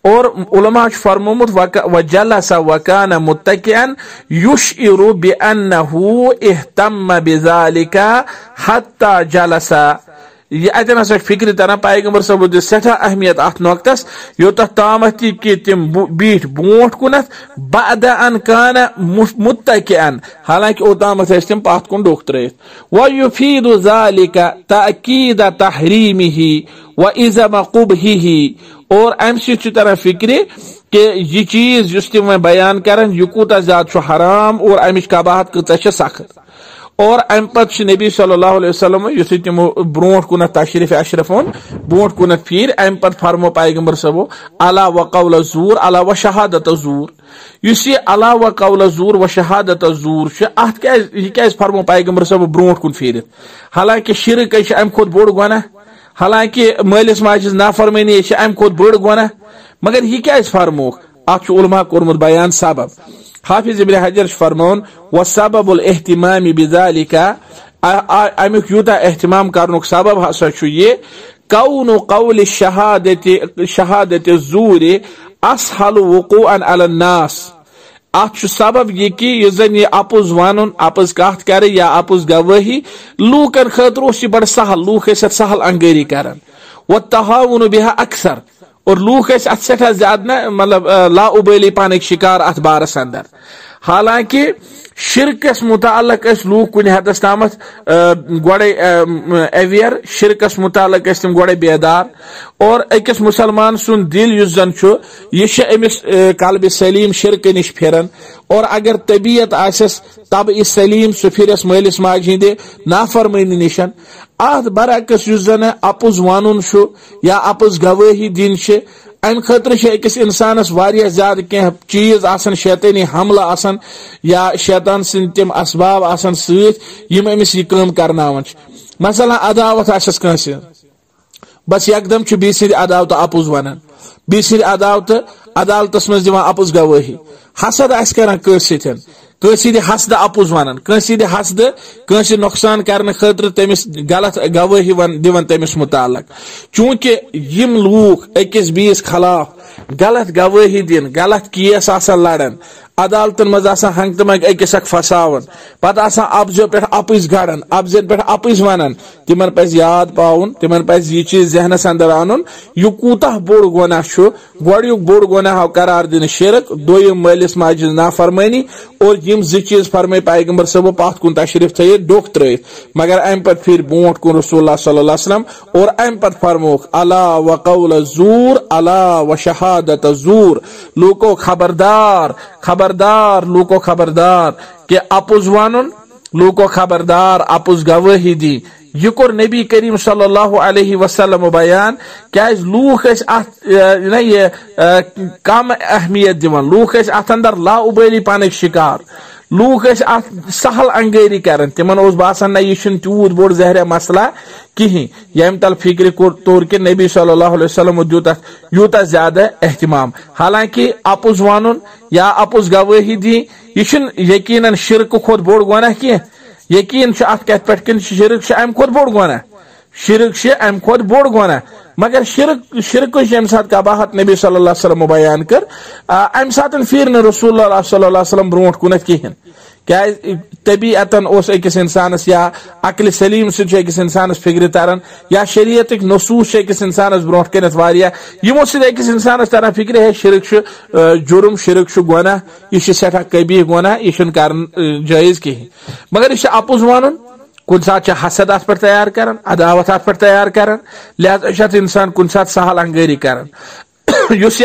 और उलमा फरमोमुत वजलसा वकान मुत्तकिअन युशइरु बिअन्नहु इहतम्म बिज़ालिका हत्ता जलसा यह अतन हसा फिक्र तरह पैगंबर साहब दिस सठा अहमियत अत नोक्तस योत तामत कि तिम बीठ बोट कुनत बाद अन कान मुत्तकिअन हालांकि ओतामत तिम पात कुन डोख त्रयित व युफीदु ज़ालिका ताकीद तहरीमिही व इज़म क़ुबहिही और अम सह तरह फिक्र कि यह चीज जिस तिम बयान करन यह कूता ज्यादा हराम और अमिच कबाहत कत सख्त और अम पत नबी सल्लल्लाहु अलैहि वसल्लम युथु तिम ब्रोट कुन तशरीफ अशरफ ओन ब्रोट कुन फिर अम पत फरमो पैगंबर सबो अला व कौल ज़ूर अला व शहादत ज़ूर युस यह अला व कौल ज़ूर व शहादत ज़ूर अत क्या फरमो पैगंबर सबो ब्रोट कुन फिर हालांकि शिरक अम खुद बोड़ गुनाह हालांकि मालिस माजिस नाफरमानी अम खुद बड़ गुनाह मगर यह क्या फरमोक अत उलमा कोरमुत बयान सबब हाफिज इब्न हजर फरमान व सबबुल इहतिमाम बिज़ालिका अमुक यूता एहतिमाम करनुक सबब हसा ये कौनु कौल शहादत ज़ूर असहल वुक़ूअन अला नास अत सबब यह कि जन यह अपुज वन अपुज कत कर या अपुज गवाही लूकन खतर बड़ सहल लूक सहल अंगेरी कर व तहावुन बिहा अक्सर और लूक अत सठा ज्यादा मतलब लाउबली पान शिकार अत बारस अंदर हालांकि शिरकस मुतालक लूक कुन हदस तामत गोड़े अवेयर शिरकस मुतालक तम गोड़े बेदार और अकिस मुसलमान सुन दिल युस जन यह अमिस कल्ब सलीम शिरक निश फिरन और अगर तबीयत आसस तब इस सलीम सह फिरस मालिस माज हिंदे नाफरमानी निशन अत बरअक्स युस जन अपुज वन या अपुज गवाही दिन अम खतर अकिस इंसानस वारिया ज्यादा कह चीज आसन शैतानी हमला आसन या शैतान सिंद तिम असबाब आसन सत यम अमिस यह काम करनावन मसला अदावत आसस कंस बस यकदम बी सिंद अदावत अपुज वन बी सिंद अदावत अदालतस मज दिवान अपुज गवाही हसद आस करान कंस सतन कंस हसद अपुज वन कंस हसद कंस नुकसान करने खतर तमिस गलत गवाही दिवन तमिस मुतालक चूंकि यम लूक अकिस बीस खिलाफ गलत गवाही दिन गलत केस आसान लड़न अदालतन मज हंग तमंग अकिस फसावन पत अफजो पे अपिस गड़न अफजन पे अपिस वन तिमन पज याद पावन तिमन पज यह चीज जहनस अंदर आनुन यह कूता बोड़ गुनाह गोड़ुक बोड़ गुनाह करार दिन शिरक दोयम मालिस माजिद नाफरमानी और यम चीज फरमे पैगंबर सबो पात कुन तशरीफ थे डोख त्रयित मगर अम पत फिर बोट कुन रसूलुल्लाह सल्लल्लाहु अलैहि वसल्लम और अम पत फरमोक अला व कौल ज़ूर अला व शहादत ज़ूर लूको खबरदार खबरदार लूको खबरदार के अपुज वन लूको खबरदार अपुज गवाही दी यह कोर नबी करीम सल्लल्लाहु अलैहि वसल्लम बयान क्या लूक कम अहमियत दिवन लूक अत अंदर लाउबली पान शिकार लूक अत सहल अंगेरी कर तिमन बासान ना यह तूत बोड़ जहर मसला कहीं यम तल फिक्र तौर के नबी सल्लल्लाहु अलैहि वसल्लम दियुत यूता ज्यादा एहतिमाम हालांकि अपुज वन या अपुज गवाही दी यह यकीनन शिरक खोद बोड़ गुनाह कह यकीन अत कत पे शिरक अम खोद बोड़ गुनाह शिरक अम खोद बोड़ गुनाह मगर शिरक यम सात कबाहत नबी सल्लल्लाहु अलैहि वसल्लम बयान कर अम सात फिर न रसूलुल्लाह सल्लल्लाहु अलैहि वसल्लम ब्रोट कुन कहें क्या तबीअतन अकिस इंसानस या अक्ल सलीम सकिस इंसानस फिक्र तरन या शरीयत नसूस अकिस इंसानस ब्रोट कनित यमो सकिस इंसानस तरह फिक्र है शिरक जुर्म शिरक गुनाह यह सठा कबीह गुनाह यह कर जायज कहें मगर यह अपुज वन कुन सात हसद अत पे तैयार कर अदावत अत पे तैयार कर लिहाजा इंसान कुन सात सहल अंगेरी कर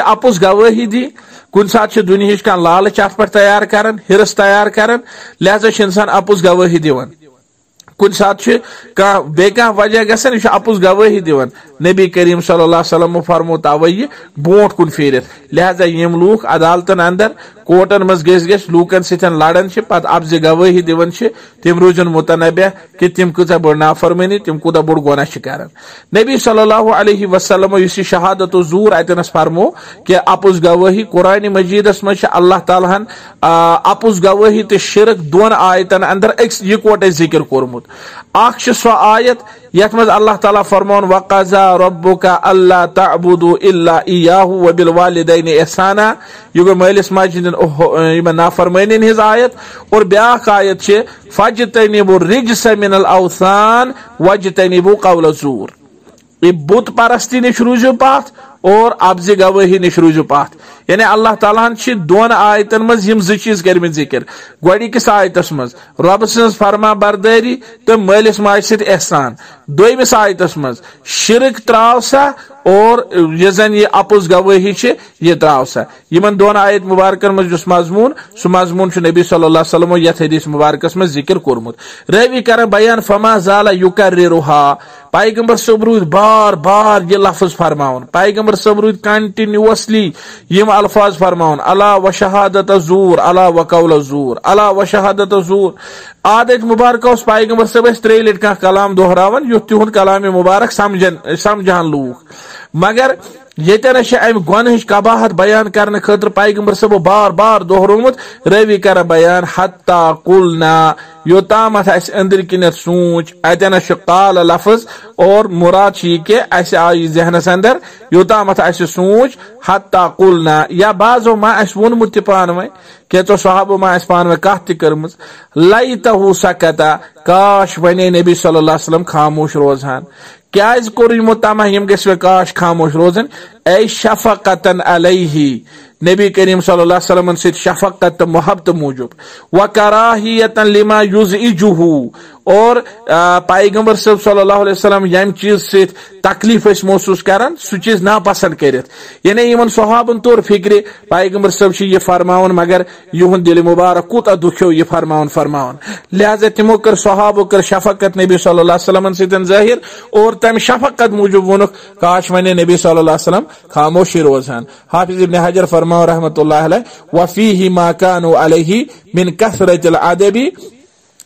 अपुज गवाही दी कुन सात दुनिया कह लालच अत पे तैयार कर हिरस तैयार कर लिहाजा इंसान अपुज गवाही दिवन कुन सात कह वजह गसन यह अपुज गवाही दिवन नबी करीम सल्लल्लाहु अलैहि वसल्लम फरमो तवे बोट कुन फिर लिहाजा यम लूक अदालतन अंदर कोर्टन मज गस लूकन सतन लड़न पत अब्ज गवाही दिवन तिम रूजन मुतनबे कि तिम कूचा बड़ नाफरमानी तिम कूता बड़ गुनाह कर। नबी सल्लल्लाहु अलैहि वसल्लम युस शहादत ज़ूर अतनस फरमो कि अपुज गवाही कुरान मजीदस मज अल्लाह ताला अपुज गवाही तो शिरक दोन आयतन अंदर इकवटे जिक्र कोरमुत। अख सो आयत यथ मज अल्लाह ताला फरमान वक़ज़ा रब्बुका अल्ला तअबुदु इल्ला इय्याहु व बिल वालिदैनि इहसाना। यह गो मालिस माजिद नाफरमानी हिज आयत। और ब्याख आयत छे फज्तनिबु रिज्स मिनल औसान वज्तनिबु कौल ज़ूर। ये बुत परस्ती निश रूजु पात और अब्ज गवाही निश रूजु पात। यानी अल्लाह ताला दोन आयतन मज यम चीज कर जिक्र। गोडिकस आयतस मज रब सज फरमा बरदारी तो मालिस माज सत एहसान। दोयमिस आयतस मज शिरक त्राव सा और ये जन ये अपुज गवाही ये त्राव सा। यमन दोन आयत मुबारकन मज जुस मजमून सु मजमून नबी सल्लल्लाहु अलैहि वसल्लम यथ हदीस मुबारकस मज जिक्र कोरमुत। रवी कर बयान फमा ज़ाला युकर्रिरुहा। पैगंबर सब रूद बार बार ये लफ्ज फरमावन। पैगंबर सब रूद कंटिन्यूअसली यम अल्फाज फरमावन अला व शहादत ज़ूर अला व कौल ज़ूर अला व शहादत ज़ूर। आदत मुबारक पैगंबर सब 3 लट कह कलाम दोहरावन युथ तिहुंद कलाम मुबारक समझान लूख। मगर येतन अम गुनाह कबाहत बयान करने खतर पैगंबर सब बार बार दोहरोमुत। रवि कर बयान हत्ता कुलना योतामत अंदर किन सूच अतन काल लफ्ज और मुराद के अस आई जहनस अंदर योतामत सूच हत्ता कुलना या बाजो मा वोनमुत पान वे क्या तो सहाबो मा पान वे कथ तर्म लैतहु सकता काश वने नबी सल्लल्लाहु अलैहि वसल्लम खामोश रोजहान। क्या कोर यमो तमा यम गस काश खामोश रोजन ऐ शफकतन अलैहि नबी करीम सल्लल्लाहु अलैहि वसल्लम से शफकत मोहब्बत मूजूब व कराहियतन लिमा युज़इजुहु। और पैगंबर सल्लल्लाहु अलैहि वसल्लम यम चीज से तकलीफ महसूस करान सु चीज नापसंद कर। यानी यमन सहाबन तौर फिक्र पैगंबर सब ये फरमावन मगर युहन दिल मुबारक कूत दुखो ये फरमावन। लिहाजा तिमो कर सहाबो कर शफकत नबी सल्लल्लाहु अलैहि वसल्लम से जाहिर और तम शफकत मूजूब वोनुक काश वने नबी सल्लल्लाहु अलैहि वसल्लम खामोशी रोजहान। हाफिज इब्न हजर फरमा रहमतुल्लाह अलैह व फीही मा कानु अलैहि मिन कसरतिल अदबी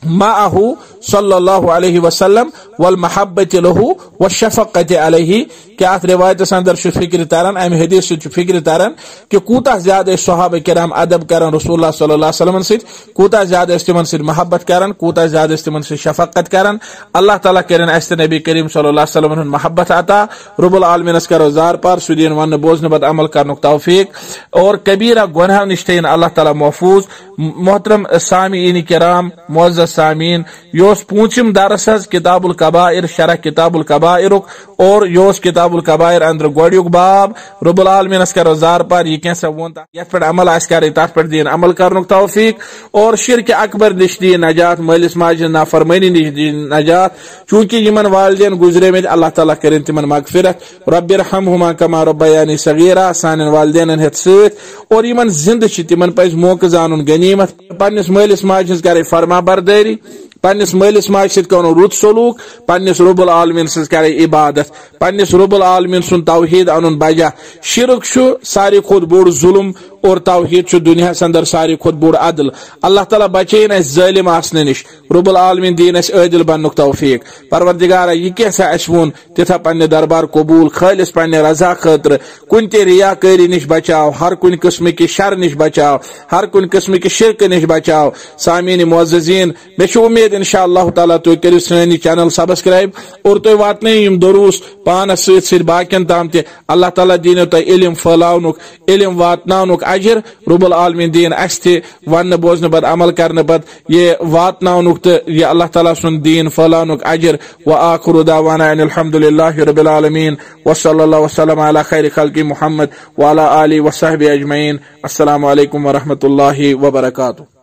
माअहु सल्लल्लाहु अलैहि वसल्लम वल महब्बत लहु व शफक़त अलैहि। क्या रिवायत अंदर फिक्र तरन अम हदीस फिक्र तरन कि कूता ज्यादा सहाबा किराम अदब करन रसूलुल्लाह सल्लल्लाहु अलैहि वसल्लम से कूता ज्यादा तिमन से मोहब्बत करन कूता ज्यादा तिमन से शफक़त करन। अल्लाह ताला करन अस नबी करीम सल्लल्लाहु अलैहि वसल्लम मोहब्बत अता रब्बुल आलमीन करो जार पार सुदीन वन बोझन बद अमल करनुक तौफीक और कबीरा गुनाह निश अल्लाह ताला महफूज। मोहतरम सामीन किराम मुअज़्ज़ज़ सामीन योस पूंचम दरस किताबुल कबाइर शरह किताबुल कबाइर और योस किताबुल कबाइर अंदर गोडियुक बाब रब्बुल आलमीन करो जार पार यह कैसा वोन यथ पे अमल आस कर तथ पे दीन अमल करनुक तौफीक और शिरक अकबर निश दी नजात मालिस माजिद नाफरमानी निश दी नजात। चूंकि यमन वालिदैन गुजरे में अल्लाह ताला करें तिमन मगफिरत रब्बिरहमहुमा कमा रब्बयानी सगीरा सान वालिदैन हेत सत और यमन जिंद तिमन पज मौका जानन गनीमत पन्निस मालिस माजिद करे फरमा बरदारी पन्निस मालिस माज सत करो रुत सलूक पन्निस रब्बुल आलमीन सज करे इबादत पन्निस रब्बुल आलमीन सुन तौहीद अनुन बजा। शिरक सारी खुद बोड़ जुल्म और तौहीद दुनिया अंदर सारी खुद बोड़ अदल। अल्लाह ताला बचेन जालिम आसने निश रब्बुल आलमीन दीन अदिल बननुक तौफीक। परवरदिगारा यह कैसा वोन तिथा पन्ने दरबार कबूल खालिस पन्ने रजा खतर कुन ते रियाकारी निश बचाओ हर कुन किस्म की शर निश बचाओ हर कुन किस्म की शिरक निश बचाओ। सामीन मुअज़्ज़ज़ीन मे उम्मीद इंशाअल्लाह ताला तुम करो सानी चैनल सब्सक्राइब और तुम वातन यम दरूस पानस सत बाकियन ताम ते अल्लाह ताला दीनो तुम इल्म फलावनुक इल्म वातनावनुक अजर रब्बुल आलमीन दीन अस वन बोजन बद अमल करने बद ये वातनावनुक तो ये अल्लाह ताला सुन दीन फलावनुक अजर। व आखिरु दावाना अल्हम्दुलिल्लाहि रब्बिल आलमीन व सल्लल्लाहु वसल्लम अला खैरि खल्क़ि मुहम्मद व अला आलिहि व सहबिहि अजमईन। अस्सलामु अलैकुम व रहमतुल्लाहि व बरकातुहू।